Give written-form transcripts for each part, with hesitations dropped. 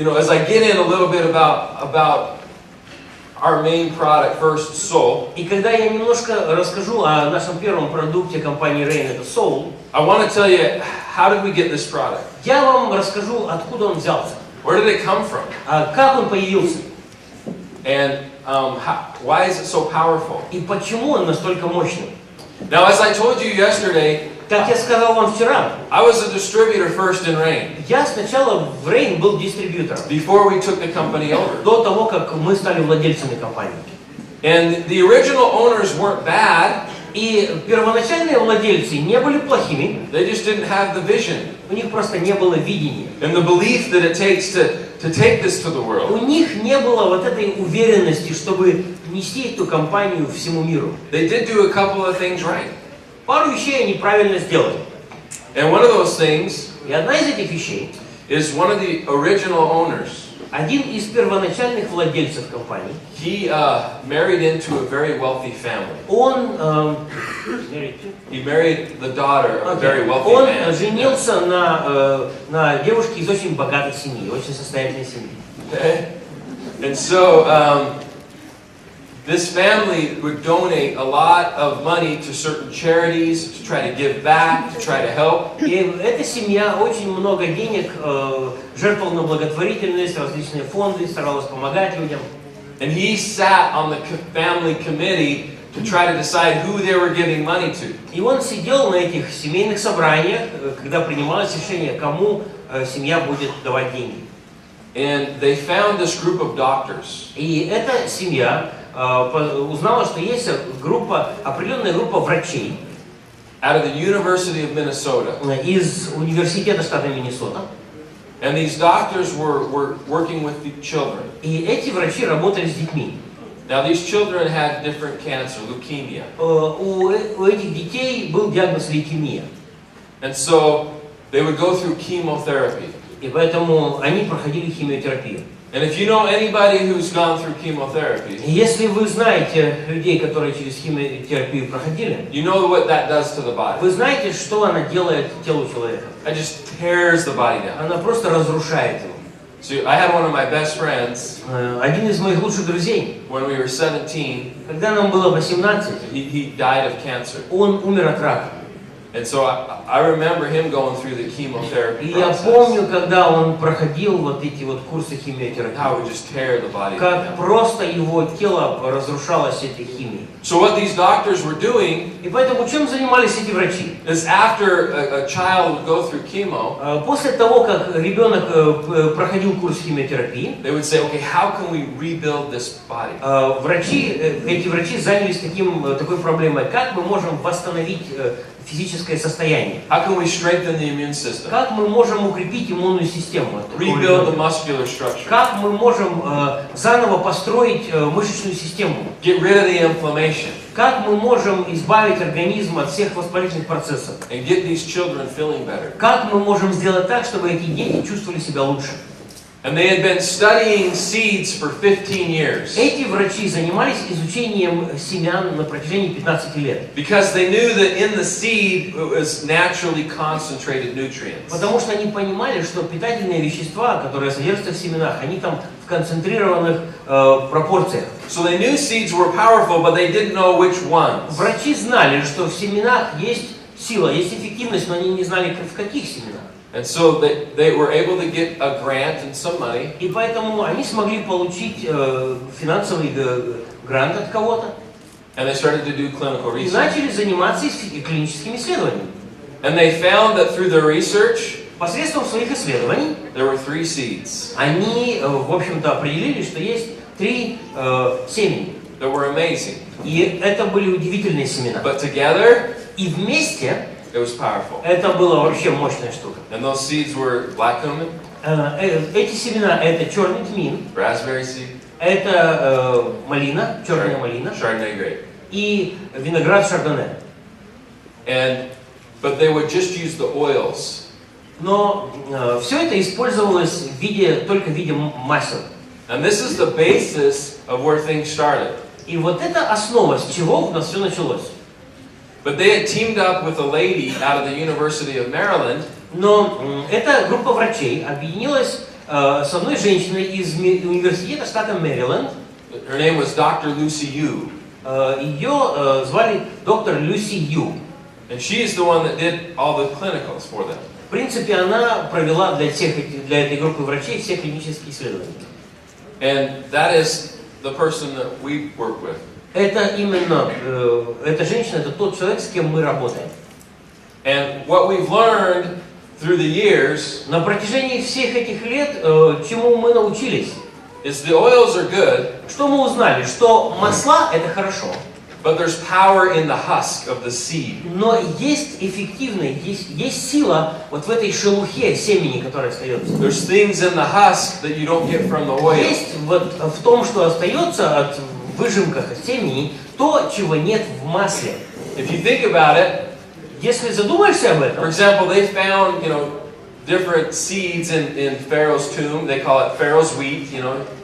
as I get in a little bit about our main product first, Soul. И когда я немножко расскажу о нашем первом продукте компании Rain, это Soul, I want to tell you, how did we get this product? я вам расскажу, откуда он взялся, Where did it come from? как он появился And why is it so powerful? и почему он настолько мощный. Now, as I told you yesterday, Как я сказал вам вчера, I was a distributor first in Rain, я сначала в Rain был дистрибьютором, before we took the company over. до того, как мы стали владельцами компании. And the original owners weren't bad, И первоначальные владельцы не были плохими, they just didn't have the vision у них просто не было видения. and the belief that it takes to take this to the У world. них не было вот этой уверенности, чтобы нести эту компанию всему миру. They did do a couple of things right. Пару вещей они правильно сделали. And one of those things И одна из этих вещей, is one of the original owners. один из первоначальных владельцев компании, He married into a very wealthy family. он He married the daughter of a very wealthy man. женился на девушке из очень богатой семьи, очень состоятельной семьи. Okay? And so this family would donate a lot of money to certain charities to try to give back, to try to help. И эта семья очень много денег жертвовала на благотворительность, различные фонды, старалась помогать людям. And he sat on the family committee to try to decide who they were giving money to. И он сидел на этих семейных собраниях, когда принималось решение, кому семья будет давать деньги. And they found this group of doctors. И эта семья узнала, что есть определенная группа врачей Out of the University of Minnesota. из университета штата Миннесота. And these doctors were working with the children. И эти врачи работали с детьми. Now these children had different cancer, leukemia. У этих детей был диагноз лейкемия. And so they would go through chemotherapy. И поэтому они проходили химиотерапию. And if you know anybody who's gone through chemotherapy, Если вы знаете людей, которые через химиотерапию проходили, you know what that does to the body. вы знаете, что она делает телу человека. It just tears the body down. Она просто разрушает его. So I had one of my best friends Один из моих лучших друзей, when we were 17. когда нам было 18, He died of cancer. он умер от рака. And so I remember him going through the chemotherapy И я process. помню, когда он проходил вот эти вот курсы химиотерапии, How it would just tear the body как down. просто его тело разрушалось этой химией. So what these doctors were doing И поэтому чем занимались эти врачи? is after a child would go through chemo, После того, как ребенок проходил курс химиотерапии, they would say, okay, how can we rebuild this body? эти врачи занялись такой проблемой, как мы можем восстановить физическое состояние. How can we strengthen the immune system? Как мы можем укрепить иммунную систему? Rebuild the muscular structure. Как мы можем заново построить мышечную систему? Get rid of the inflammation. Как мы можем избавить организм от всех воспалительных процессов? And get these children feeling better. Как мы можем сделать так, чтобы эти дети чувствовали себя лучше? And they had been studying seeds for 15 years. Эти врачи занимались изучением семян на протяжении 15 лет. Because they knew that in the seed was naturally concentrated nutrients. Потому что они понимали, что питательные вещества, которые содержатся в семенах, они там в концентрированных пропорциях. So they knew seeds were powerful, but they didn't know which ones. Врачи знали, что в семенах есть сила, есть эффективность, но они не знали, в каких семенах. And so they were able to get a grant and some money. И поэтому они смогли получить финансовый грант от кого-то. And they started to do clinical И research. начали заниматься клиническими исследованиями. And they found that through their research, Посредством своих исследований there were 3 seeds они, в общем-то, определили, что есть 3 семени. that were amazing. И это были удивительные семена. But together, И вместе it was powerful. это была вообще мощная штука. And those seeds were black cumin, Эти семена — это черный тмин, raspberry seed, это малина, черная малина Chardonnay grape. и виноград шардоне. But they would just use the oils. Но все это использовалось только в виде масел. And this is the basis of where things started. И вот это основа, с чего у нас все началось. But they had teamed up with a lady out of the University of Maryland. Но эта группа врачей объединилась с одной женщиной из университета штата Мэриленд. Her name was Dr. Lucy Yu. Ее звали доктор Люси Ю. And she is the one that did all the clinicals for them. В принципе, она провела для этой группы врачей все клинические исследования. And that is the person that we work with. Это именно, эта женщина, это тот человек, с кем мы работаем. And what we've learned through the years, на протяжении всех этих лет, чему мы научились, is the oils are good, что мы узнали, что масла это хорошо, but there's power in the husk of the seed. но есть эффективность, есть сила вот в этой шелухе семени, которая остается. There's things in the husk that you don't get from the oil. Есть вот в том, что остается от выжимках семени, то, чего нет в масле. If you think about it, если задумаешься об этом, for example, they found, different seeds in Pharaoh's tomb. They call it Pharaoh's wheat,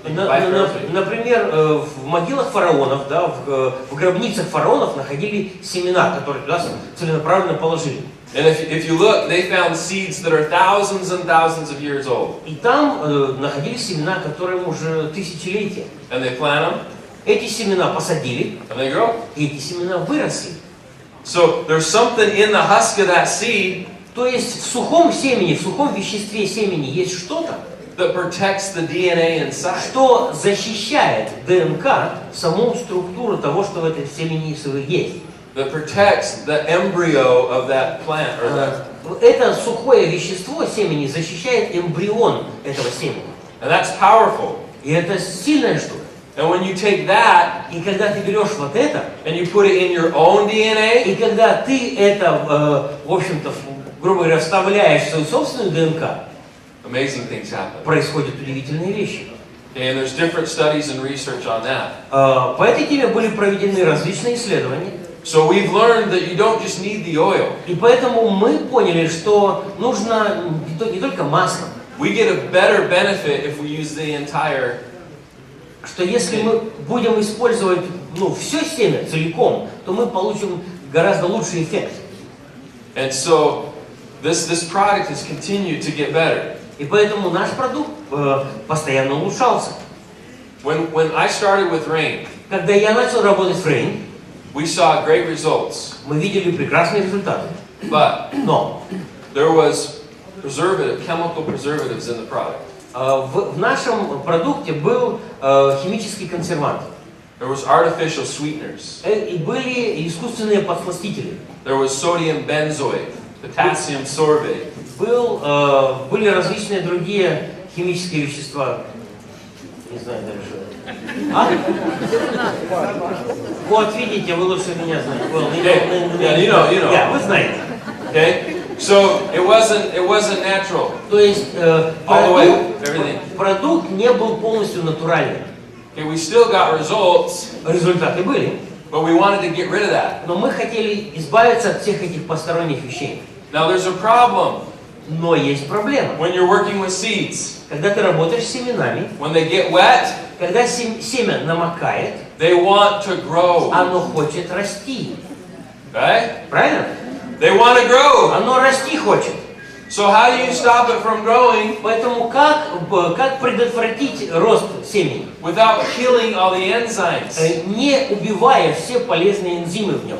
например, в могилах фараонов, да, в гробницах фараонов находили семена, которые туда целенаправленно положили. And if you look, they found seeds that are thousands and thousands of years old. И там находились семена, которым уже тысячелетия. And they plant them. Эти семена посадили, and they grow. И эти семена выросли. So there's something in the husk of that seed. То есть в сухом семени, в сухом веществе семени есть что-то, that protects the DNA inside. Что защищает ДНК, саму структуру того, что в этой семени есть. That protects the embryo of that plant or that. Это сухое вещество семени защищает эмбрион этого семени. And that's powerful. И это сильная штука. And when you take that, и когда ты берешь вот это, and you put it in your own DNA, и когда ты это, в общем-то, грубо говоря, вставляешь в свою собственную ДНК, amazing things happen. Происходят удивительные вещи. And there's different studies and research on that. По этой теме были проведены различные исследования. So we've learned that you don't just need the oil. И поэтому мы поняли, что нужно не только масло. We get a better benefit if we use the entire. Что если мы будем использовать, все семя целиком, то мы получим гораздо лучший эффект. And so this product has continued to get better. И поэтому наш продукт постоянно улучшался. When I started with Rain, когда я начал работать с Rain, we saw great results. Мы видели прекрасные результаты. Но there was chemical preservatives in the product. В нашем продукте был химический консервант. There was artificial sweeteners. И были искусственные подсластители. There was sodium benzoate, potassium sorbate. Были различные другие химические вещества. Не знаю даже. Вот видите, вы лучше меня знаете. Yeah, вы знаете. Okay. So it wasn't natural. То есть продукт не был полностью натуральным. Okay, we still got results. Результаты были. But we wanted to get rid of that. Но мы хотели избавиться от всех этих посторонних вещей. Now there's a problem. Но есть проблема. When you're working with seeds. Когда ты работаешь с семенами. When they get wet. Когда семя намокает. They want to grow. Оно хочет расти. Right? Правильно? They want to grow. Оно расти хочет. So how do you stop it from growing? Поэтому как предотвратить рост семени? Without killing all the enzymes. Не убивая все полезные энзимы в нем.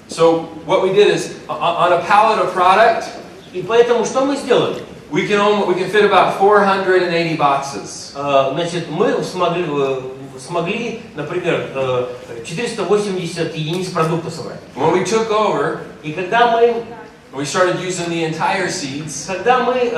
So what we did is on a pallet of product. И поэтому что мы сделали? We can fit about 480 boxes. Значит, мы смогли, например, 480 единиц продукта собрать. When we took over, и когда we started using the entire seeds. Когда мы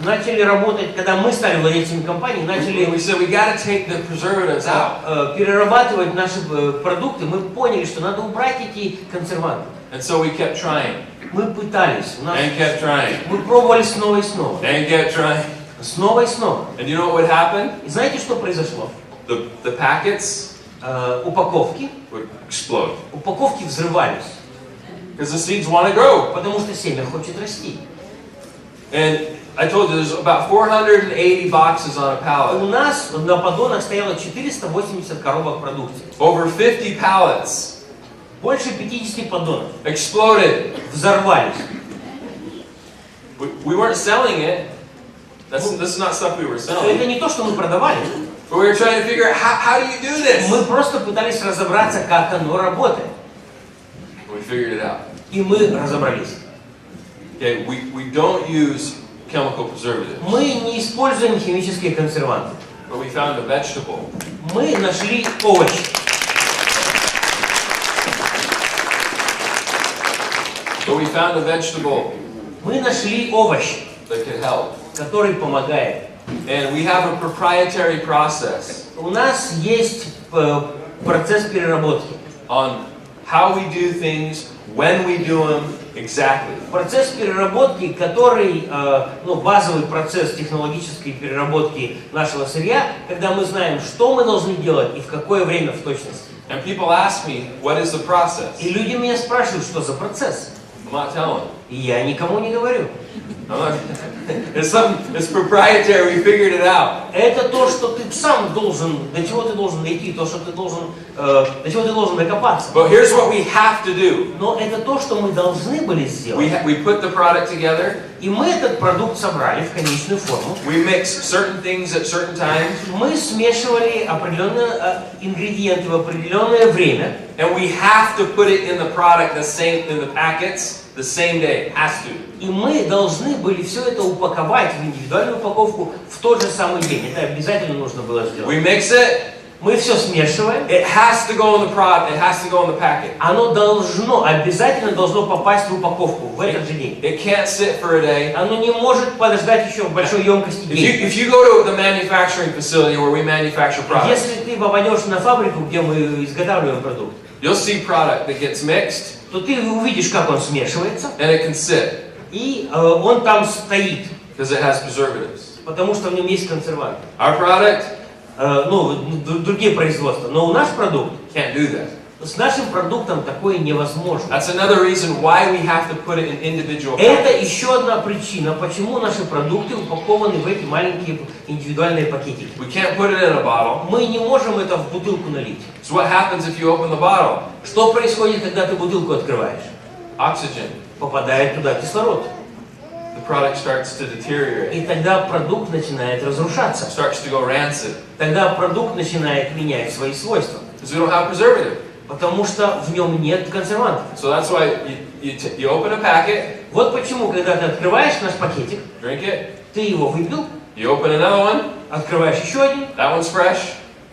начали работать, когда мы стали владельцами компании, начали we said we got to take the preservatives out. Перерабатывать наши продукты, мы поняли, что надо убрать эти консерванты. And so we kept trying. Мы пытались, and kept trying. Мы пробовали снова и снова. And kept trying. Снова и снова. And you know what would happen? И знаете, что произошло? The packets упаковки would explode. Упаковки взрывались. Because the seeds want to grow. Потому что семя хочет расти. And I told you there's about 480 boxes on a pallet. У нас на поддонах стояло 480 коробок продукции. Over 50 pallets. Больше 50 поддонов. Exploded. Взорвались. We weren't selling it. This is not stuff we were Это selling. не то, что мы продавали. But we were trying to figure out how do you do this? Мы просто пытались разобраться, как оно работает. We figured it out. И мы разобрались. Okay, we don't use chemical preservatives, Мы не используем химические консерванты. but we found a vegetable Мы нашли овощи. Мы нашли овощ, that could help. который помогает. And we have a proprietary process У нас есть процесс переработки. on how we do things, when we do them, exactly. Процесс переработки, который, базовый процесс технологической переработки нашего сырья, когда мы знаем, что мы должны делать и в какое время в точности. And people ask me, what is the process? И люди меня спрашивают, что за процесс. I'm not telling. И я никому не говорю. It's proprietary, we figured it out. Это то, что ты сам должен, до чего ты должен дойти, то, что ты должен, до чего ты должен докопаться. But here's what we have to do. Но это то, что мы должны были сделать. We put the product together. И мы этот продукт собрали в конечную форму. We mix certain things at certain times. Мы смешивали определенные ингредиенты в определенное время. And we have to put it in the product in the packets the same day. Has to. И мы должны были все это упаковать в индивидуальную упаковку в тот же самый день. Это обязательно нужно было сделать. We mix it. Мы все смешиваем. It has to go in the product. It has to go in the packet. Оно обязательно должно попасть в упаковку в этот же день. It can't sit for a day. Оно не может подождать еще в большой емкости день. If you go to the manufacturing facility where we manufacture products, Если ты попадешь на фабрику, где мы изготавливаем продукт, you'll see product that gets mixed то ты увидишь, как он смешивается, and it can sit и он там стоит, because it has preservatives. потому что в нем есть консерванты. Our product Другие производства. Но наш продукт, can't do that. с нашим продуктом такое невозможно. That's another reason why we have to put it in individual Это packets. еще одна причина, почему наши продукты упакованы в эти маленькие индивидуальные пакетики. We can't put it in a bottle. Мы не можем это в бутылку налить. So what happens if you open the bottle? Что происходит, когда ты бутылку открываешь? Oxygen. Попадает туда кислород. The product starts to deteriorate. И тогда продукт начинает разрушаться. Starts to go rancid. Тогда продукт начинает менять свои свойства. Because we don't have preservative. Потому что в нем нет консервантов. So that's why you open a packet, Вот почему, когда ты открываешь наш пакетик, drink it, ты его выпил, you open another one, открываешь еще один, that one's fresh,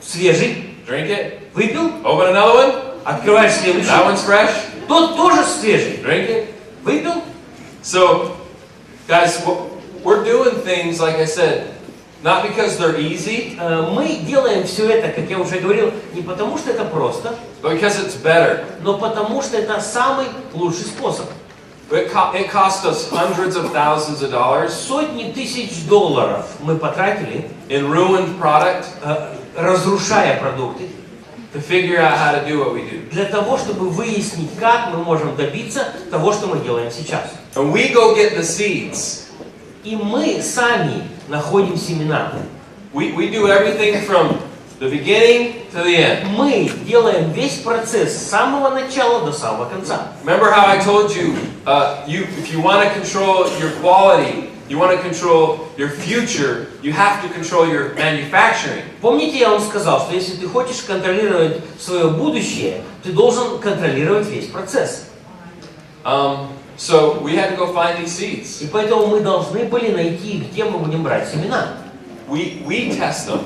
свежий, drink it, выпил, open another one, открываешь следующий, that one's fresh, тот тоже свежий, drink it. выпил. So, guys, we're doing things, like I said, not because they're easy, Мы делаем все это, как я уже говорил, не потому что это просто, but because it's better. но потому что это самый лучший способ. It cost us hundreds of thousands of dollars Сотни тысяч долларов мы потратили, in ruined product разрушая продукты, to figure out how to do what we do. для того, чтобы выяснить, как мы можем добиться того, что мы делаем сейчас. And we go get the seeds. И мы сами находим семена. We do everything from the beginning to the end. Мы делаем весь процесс с самого начала до самого конца. Remember how I told you, if you want to control your quality, you want to control your future, you have to control your manufacturing. Помните, я вам сказал, что если ты хочешь контролировать свое будущее, ты должен контролировать весь процесс. So we had to go find these seeds. И поэтому мы должны были найти, где мы будем брать семена. We test them.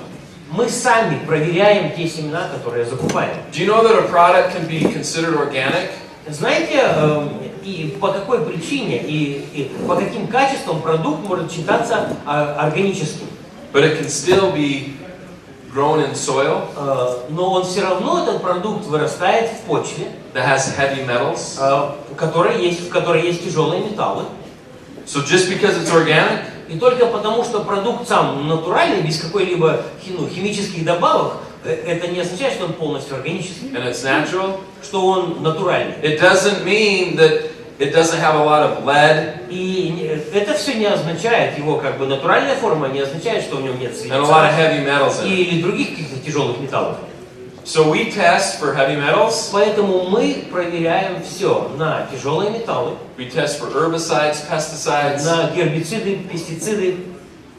Мы сами проверяем те семена, которые закупаем. Do you know that a product can be considered organic? Знаете, и по какой причине, и по каким качествам продукт может считаться органическим? But it can still be grown in soil Но он все равно, этот продукт, вырастает в почве, that has heavy metals. в которой есть тяжелые металлы. So just because it's organic, И только потому, что продукт сам натуральный, без какой-либо химических добавок, это не означает, что он полностью органический, and it's natural, что он натуральный. it doesn't mean that it doesn't have a lot of lead И это все не означает, его как бы натуральная форма не означает, что в нем нет and a lot of свинца heavy metals in it. или других каких-то тяжелых металлов. So we test for heavy metals, Поэтому мы проверяем все на тяжелые металлы, we test for herbicides, pesticides, на гербициды, пестициды,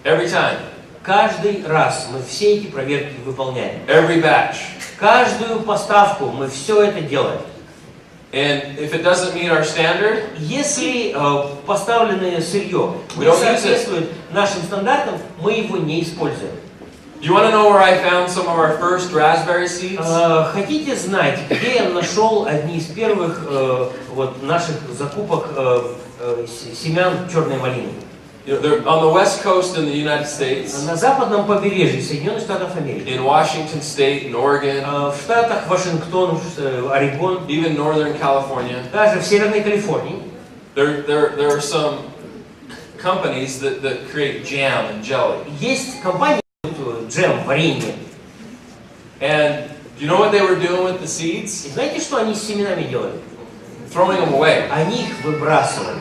Every time. Каждый раз мы все эти проверки выполняем. Every batch. Каждую поставку мы все это делаем. And if it doesn't meet our standard, Если поставленное сырье We не don't use it. соответствует нашим стандартам, мы его не используем. do you want to know where I found some of our first raspberry seeds? Хотите знать, где я нашел одни из первых вот наших закупок семян черной малины? You know, they're on the west coast in the United States, На западном побережье Соединенных Штатов Америки, in Washington State, in Oregon, в штатах Вашингтон, Орегон, even Northern California. даже в Северной Калифорнии. There are some companies that create jam and jelly. Есть компании, джем, варенье. And do you know what they were doing with the seeds? И знаете, что они с семенами делали? Throwing them away. Они их выбрасывали.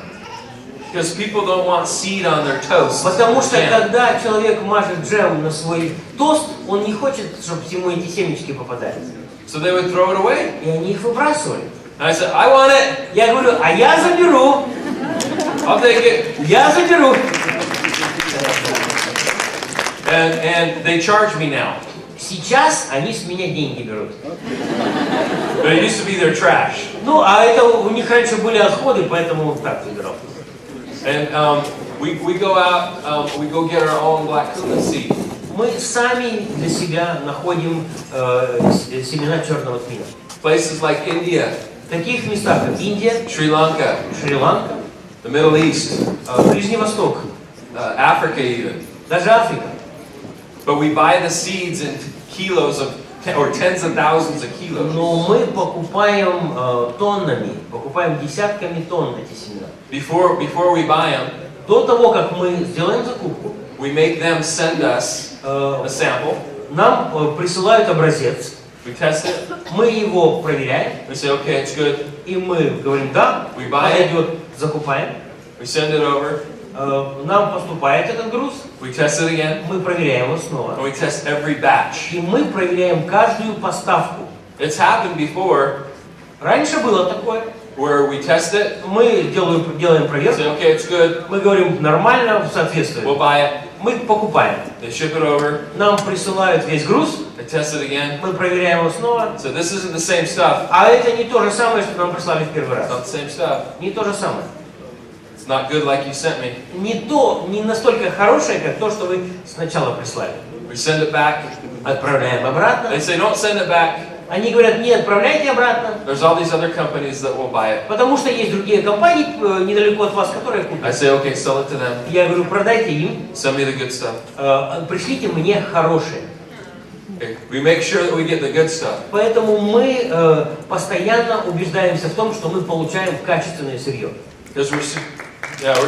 Because people don't want seed on their toast. Потому что Jam. когда человек мажет джем на свой тост, он не хочет, чтобы ему эти семечки попадали. So they would throw it away. И они их выбрасывали. And I said, I want it. Я говорю, а я заберу. I'll take it. Я заберу. And they charge me now. Сейчас они с меня деньги берут. But it used to be their trash. Ну, а это у них раньше были отходы, поэтому он так забирал. And we go out, we go get our own black cumin seed. Мы сами для себя находим семена черного тмина. Places like India, В таких местах, как Индия, Sri Lanka, Шри-Ланка, the Middle East, Ближний Восток, Africa even. даже Африка. But we buy the seeds in kilos of, or tens of thousands of kilos. Но мы покупаем тоннами, покупаем десятками тонн эти семена. Before we buy them, До того, как мы сделаем закупку, we make them send us a sample. нам присылают образец, We test it. мы его проверяем, We say, okay, it's good. и мы говорим, да, We buy it. подойдет, закупаем. We send it over. Нам поступает этот груз, We test it again. мы проверяем его снова. And we test every batch. И мы проверяем каждую поставку. It's happened before Раньше было такое. where we test it. Мы делаем We проверку, say, okay, it's good. мы говорим, нормально, соответствует. We'll buy it. Мы покупаем. They ship it over. Нам присылают весь груз, They test it again. мы проверяем его снова. So this isn't the same stuff. А это не то же самое, что нам прислали в первый It's раз. not the same stuff. Не то же самое. It's not good like you sent me. Не настолько хорошее, как то, что вы сначала прислали. We send it back. Отправляем обратно. They say, don't send it back. Они говорят, не отправляйте обратно, There's all these other companies that will buy it. потому что есть другие компании недалеко от вас, которые I купят. say, okay, sell it to them. Я говорю, продайте им, Send me the good stuff. пришлите мне хорошее. Okay. We make sure that we get the good stuff. Поэтому мы постоянно убеждаемся в том, что мы получаем качественное сырье. Because we're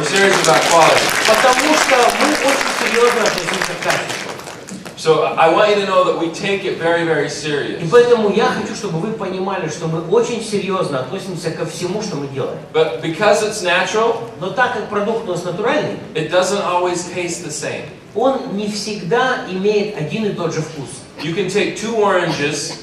serious about quality. Потому что мы очень серьезно относимся к качеству. So I want you to know that we take it very, very И serious. поэтому я хочу, чтобы вы понимали, что мы очень серьезно относимся ко всему, что мы делаем. But because it's natural, Но так как продукт у нас натуральный, it doesn't always taste the same. он не всегда имеет один и тот же вкус. You can take 2 oranges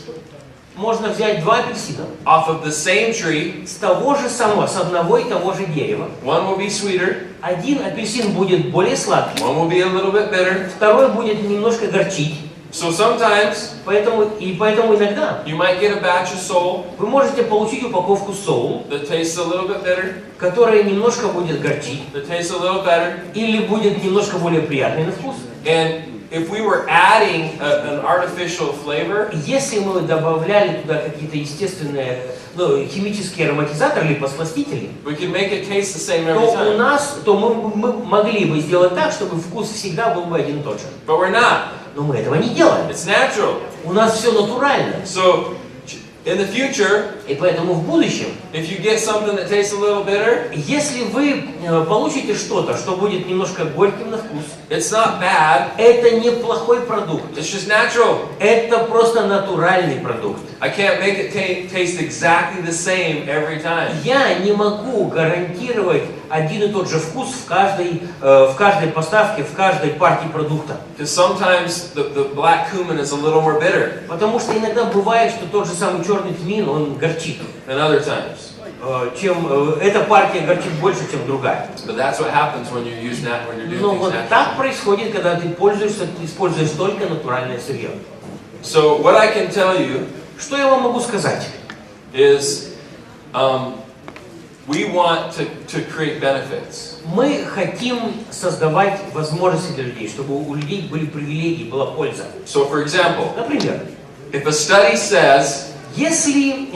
Можно взять 2 апельсина off of the same tree. с того же самого, с одного и того же дерева. One will be sweeter, Один апельсин будет более сладкий, one will be a little bit bitter. второй будет немножко горчить. So sometimes Поэтому иногда you might get a batch of sole вы можете получить упаковку соул, that tastes a little bit bitter, которая немножко будет горчить, that tastes a little better. или будет немножко более приятный на вкус. And if we were adding an artificial flavor, Если мы добавляли туда какие-то естественные, химические ароматизаторы или посластители, we can make it taste the same every time. то мы могли бы сделать так, чтобы вкус всегда был бы один и тот же. But we're not. Но мы этого не делаем. It's natural. У нас все натурально. So in the future, И поэтому в будущем, if you get something that tastes a little bitter, если вы получите что-то, что будет немножко горьким на вкус, it's not bad. это не плохой продукт. It's just natural. Это просто натуральный продукт. I can't make it taste exactly the same every time. Я не могу гарантировать один и тот же вкус в каждой поставке, в каждой партии продукта. Because sometimes the black cumin is a little more bitter Потому что иногда бывает, что тот же самый черный тмин, он горчит. than other times. эта партия горчит больше, чем другая. But that's what happens when you use when you're doing Но things вот naturally. так происходит, когда ты используешь только натуральное сырье. So what I can tell you Что я вам могу сказать? is we want to create benefits. Мы хотим создавать возможности для людей, чтобы у людей были привилегии, была польза. So for example, Например, if a study says если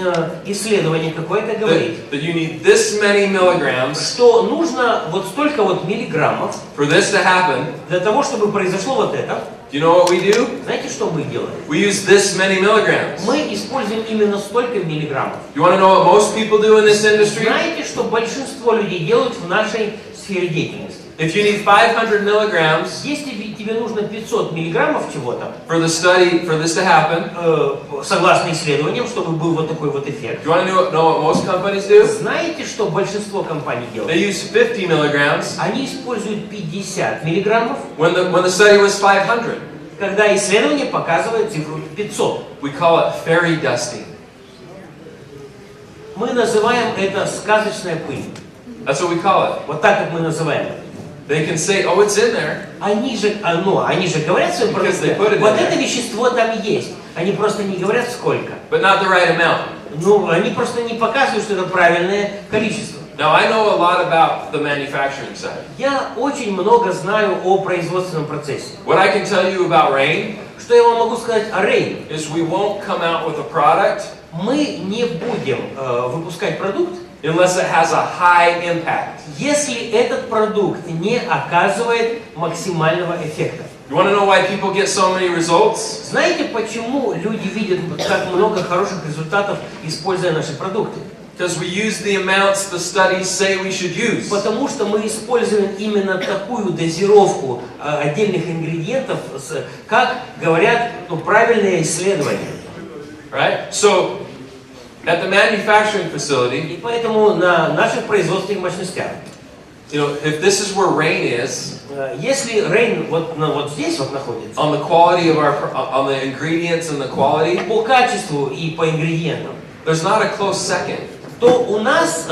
исследование какое-то говорит, that you need this many milligrams что нужно вот столько вот миллиграммов for this to happen, для того, чтобы произошло вот это, do you know what we do? знаете, что мы делаем? We use this many milligrams. Мы используем именно столько миллиграммов. You want to know what most people do in this industry? Знаете, что большинство людей делают в нашей сфере деятельности? If you need 500 milligrams Если тебе нужно 500 миллиграммов чего-то, for the study, for this to happen, согласно исследованиям, чтобы был вот такой вот эффект, you want to know what most companies do? знаете, что большинство компаний They делают? use 50 milligrams Они используют 50 миллиграммов, when the study was 500. когда исследование показывает цифру 500. We call it fairy dusting. Мы называем это сказочная пыль. That's what we call it. Вот так, как мы называем это. They can say, oh, it's in there. Они же говорят в своем Because they продукте, put it in вот there. это вещество там есть. Они просто не говорят сколько. But not the right amount. Ну, они просто не показывают, что это правильное количество. Now, I know a lot about the manufacturing side. Я очень много знаю о производственном процессе. What I can tell you about Rain Что я вам могу сказать о Rain? is we won't come out with a product Мы не будем выпускать продукт, unless it has a high impact. если этот продукт не оказывает максимального эффекта. You want to know why people get so many results? Знаете, почему люди видят так много хороших результатов, используя наши продукты? Because we use the amounts the studies say we should use. Потому что мы используем именно такую дозировку отдельных ингредиентов, как говорят правильные исследования. Right? So, at the manufacturing facility, И поэтому на наших производственных мощностях, you know, if this is where Rain is, если Rain вот здесь вот находится, on the quality of on the ingredients and the quality, по качеству и по ингредиентам, there's not a close second. то у нас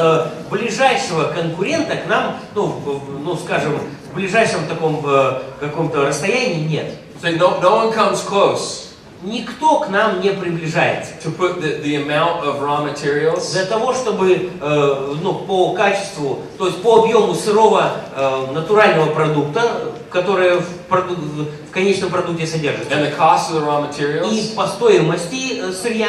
ближайшего конкурента к нам, скажем, в ближайшем таком каком-то расстоянии нет. So no one comes close Никто к нам не приближается. to put the amount of raw materials Для того, чтобы по качеству, то есть по объему сырого натурального продукта, который в конечном продукте содержится, and the cost of the raw и materials, по стоимости сырья,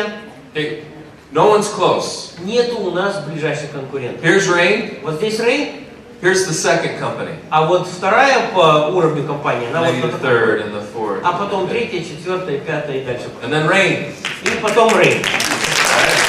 no one's close. нету у нас ближайших конкурентов. Here's Rain, Вот здесь Rain, here's the second company, а вот вторая по уровню компания, она maybe вот the на таком. third and the fourth, А потом третья, четвертая, пятая и дальше. and then Rain. И потом Rain. Right?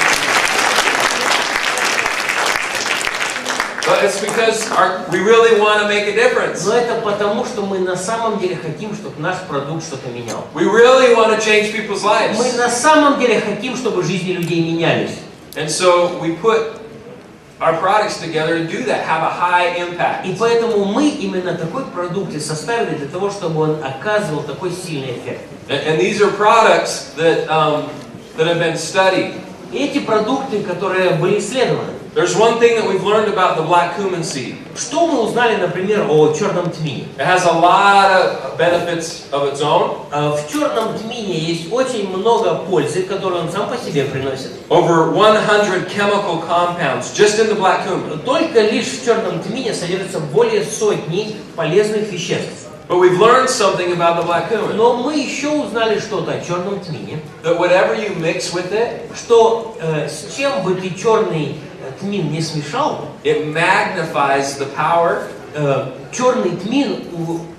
But it's because we really want to make a difference. Но это потому, что мы на самом деле хотим, чтобы наш продукт что-то менял. We really want to change people's lives. Мы на самом деле хотим, чтобы жизни людей менялись. And so we put our products together to do that, have a high impact. И поэтому мы именно такой продукт и составили для того, чтобы он оказывал такой сильный эффект. And these are products that have been studied. И эти продукты, которые были исследованы. There's one thing that we've learned about the black cumin seed. Что мы узнали, например, о черном тмине? It has a lot of benefits of its own. В черном тмине есть очень много пользы, которую он сам по себе приносит. Over 100 chemical compounds just in the black cumin. Только лишь в черном тмине содержится более сотни полезных веществ. But we've learned something about the black cumin. Но мы еще узнали что-то о черном тмине, That whatever you mix with it, что с чем бы ты черный тмин не смешал, it magnifies the power черный тмин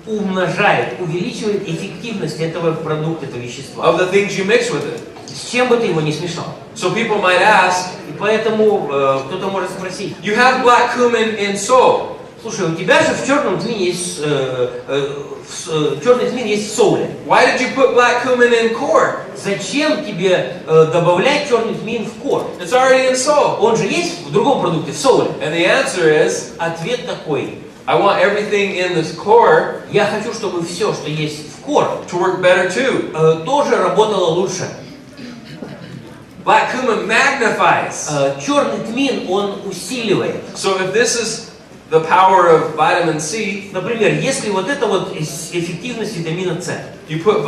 умножает, увеличивает эффективность этого продукта, этого вещества. of the things you mix with it. С чем бы ты его не смешал. So people might ask, И поэтому кто-то может спросить, you have black cumin in sole. слушай, у тебя же в черном тмине есть, черный тмин есть в соуле. Why did you put black cumin in core? Зачем тебе добавлять черный тмин в кор? It's already in sole. Он же есть в другом продукте, в соуле. And the answer is, Ответ такой. I want everything in this core Я хочу, чтобы все, что есть в кор, to work better too. тоже работало лучше. black cumin magnifies. Черный тмин, он усиливает. So if this is the power of vitamin C, Например, если вот это вот эффективность витамина С, you put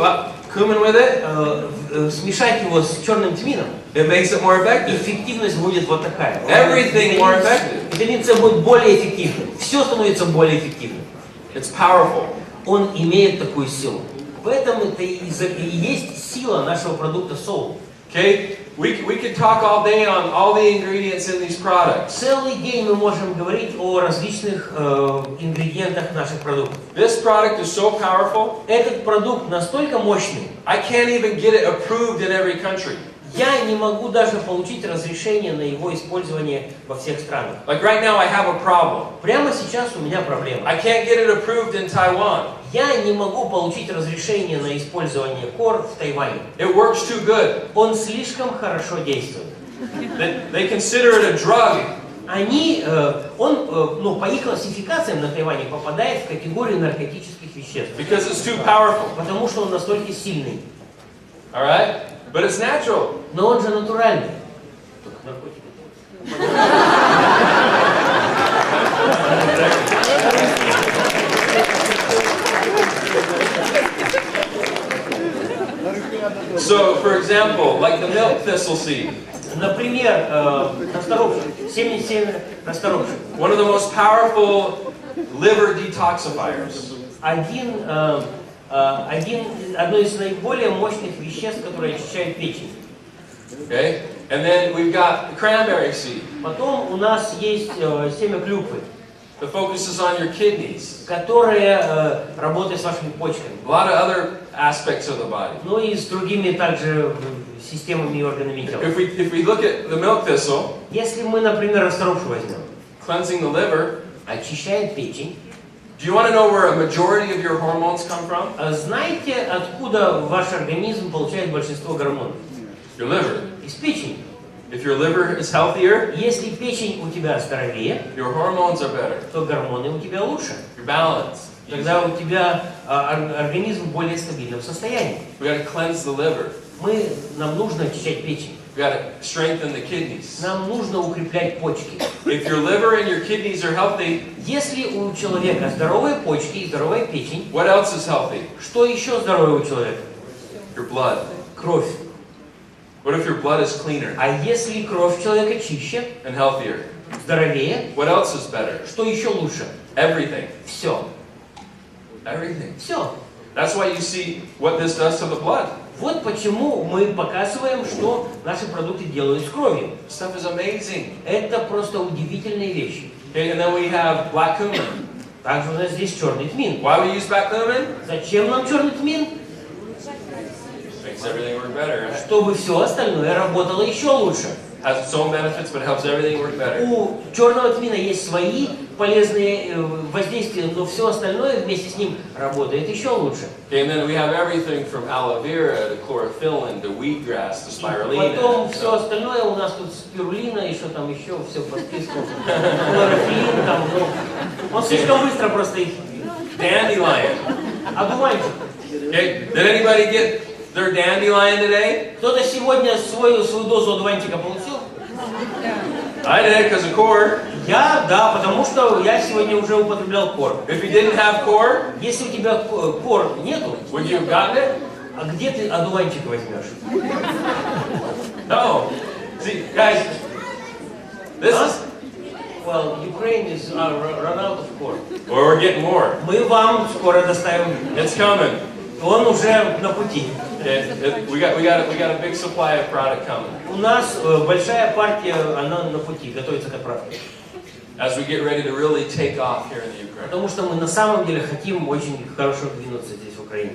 cumin with it, смешать его с черным тмином, it makes it more effective. эффективность будет вот такая. Everything more effective. Витамин С будет более эффективным. Все становится более эффективным. It's powerful. Он имеет такую силу. В этом это и есть сила нашего продукта Soul. Okay? We could talk all day on all the ingredients in these products. Целый день мы можем говорить о различных ингредиентах наших продуктов. This product is so powerful, Этот продукт настолько мощный, I can't even get it approved in every country. я не могу даже получить разрешение на его использование во всех странах. Like right now I have a problem. Прямо сейчас у меня проблема. I can't get it approved in Taiwan. Я не могу получить разрешение на использование кор в Тайване. It works too good. Он слишком хорошо действует. They consider it a drug. Он по их классификациям на Тайване попадает в категорию наркотических веществ. Because it's too powerful. Потому что он настолько сильный. All right? But it's natural. Но он же натуральный. Только наркотик. So, for example, like the milk thistle seed. Например, семя расторопших. One of the most powerful liver detoxifiers. Одно из наиболее мощных веществ, которые очищают печень. Okay? And then we've got the cranberry seed. Потом у нас есть семя клюквы, that focuses on your kidneys. которое работает с вашими почками. A lot of other aspects of the body. Ну и с другими также системами и органами тела. If we look at the milk thistle, Если мы, например, расторопшу возьмем, cleansing the liver, очищает печень. do you want to know where a majority of your hormones come from? Знаете, откуда ваш организм получает большинство гормонов? Your liver. Из печени. If your liver is healthier, Если печень у тебя здоровее, your hormones are better. то гормоны у тебя лучше. You're balanced. Тогда у тебя организм в более стабильном состоянии. We got to cleanse the liver. Нам нужно очищать печень. We got to strengthen the kidneys. Нам нужно укреплять почки. If your liver and your kidneys are healthy, Если у человека здоровые почки и здоровая печень, what else is healthy? что еще здоровое у человека? Your blood. Кровь. What if your blood is cleaner А если кровь человека чище, and healthier? здоровее, What else is better? что еще лучше? Everything. Все. Everything. Все. That's why you see what this does to the blood. Вот почему мы показываем, что наши продукты делают с кровью. Stuff is amazing. Это просто удивительные вещи. Okay, and then we have black cumin. Также у нас здесь черный тмин. Why we use black cumin? Зачем нам черный тмин? Makes everything work better. Right? Чтобы все остальное работало еще лучше. Has its own benefits, but helps everything work better. У черного тмина есть свои полезные воздействия, но все остальное вместе с ним работает еще лучше. Okay, and then we have everything from aloe vera to chlorophyllin to wheatgrass to spirulina. Потом все остальное у нас тут спирулина, и что там еще, все по списку. Хлорофилин там, он слишком быстро просто их. Dandelion. Одуванчик. Okay, did anybody get their dandelion today? Кто-то сегодня свою дозу одуванчика получил? I did because of core. Да, потому что я сегодня уже употреблял кор. If you didn't have core, Если у тебя кор нету, would you have gotten it? а где ты одуванчик возьмешь? No. See, guys, this is, Well, Ukraine is run out of corn. or we're getting more. Мы вам скоро доставим. It's coming. Он уже на пути. Okay, we got a big supply of product coming. У нас большая партия, она на пути, готовится к отправке. As we get ready to really take off here in the Ukraine. Потому что мы на самом деле хотим очень хорошо двинуться здесь, в Украине.